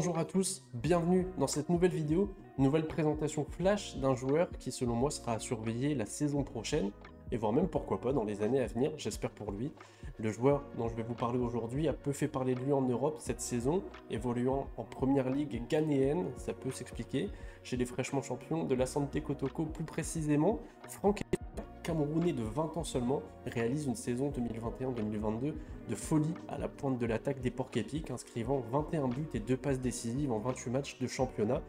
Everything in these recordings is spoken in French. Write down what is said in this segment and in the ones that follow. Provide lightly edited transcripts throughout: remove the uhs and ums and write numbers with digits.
Bonjour à tous, bienvenue dans cette nouvelle vidéo, nouvelle présentation flash d'un joueur qui selon moi sera à surveiller la saison prochaine et voire même pourquoi pas dans les années à venir, j'espère pour lui. Le joueur dont je vais vous parler aujourd'hui a peu fait parler de lui en Europe cette saison, évoluant en première ligue ghanéenne, ça peut s'expliquer, chez les fraîchement champions de l'Asante Kotoko plus précisément. Franck Camerounais de 20 ans seulement, réalise une saison 2021-2022 de folie à la pointe de l'attaque des Porcs-Épics, inscrivant 21 buts et 2 passes décisives en 28 matchs de championnat.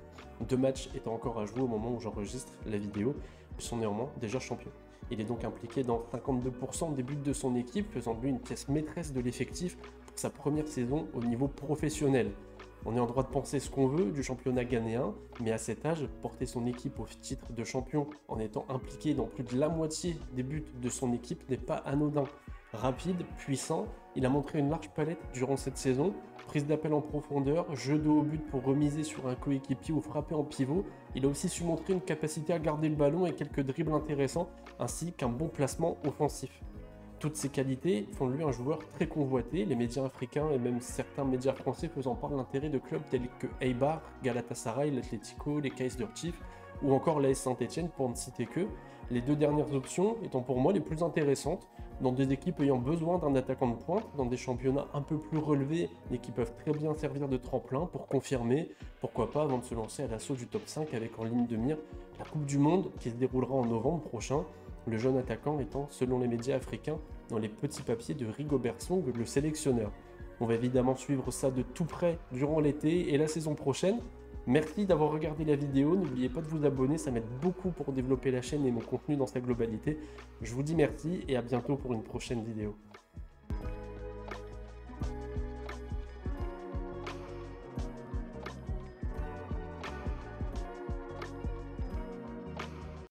2 matchs étant encore à jouer au moment où j'enregistre la vidéo, ils sont néanmoins déjà champions. Il est donc impliqué dans 52% des buts de son équipe, faisant de lui une pièce maîtresse de l'effectif pour sa première saison au niveau professionnel. On est en droit de penser ce qu'on veut du championnat ghanéen, mais à cet âge, porter son équipe au titre de champion en étant impliqué dans plus de la moitié des buts de son équipe n'est pas anodin. Rapide, puissant, il a montré une large palette durant cette saison, prise d'appel en profondeur, jeu de haut but pour remiser sur un coéquipier ou frapper en pivot. Il a aussi su montrer une capacité à garder le ballon et quelques dribbles intéressants, ainsi qu'un bon placement offensif. Toutes ces qualités font de lui un joueur très convoité, les médias africains et même certains médias français faisant part de l'intérêt de clubs tels que Eibar, Galatasaray, l'Atlético, les Kaizer Chiefs ou encore l'AS Saint-Etienne pour ne citer que, les deux dernières options étant pour moi les plus intéressantes, dans des équipes ayant besoin d'un attaquant de pointe, dans des championnats un peu plus relevés et qui peuvent très bien servir de tremplin pour confirmer, pourquoi pas avant de se lancer à l'assaut du top 5 avec en ligne de mire la Coupe du Monde qui se déroulera en novembre prochain, le jeune attaquant étant, selon les médias africains, dans les petits papiers de Rigobert Song, le sélectionneur. On va évidemment suivre ça de tout près durant l'été et la saison prochaine. Merci d'avoir regardé la vidéo, n'oubliez pas de vous abonner, ça m'aide beaucoup pour développer la chaîne et mon contenu dans sa globalité. Je vous dis merci et à bientôt pour une prochaine vidéo.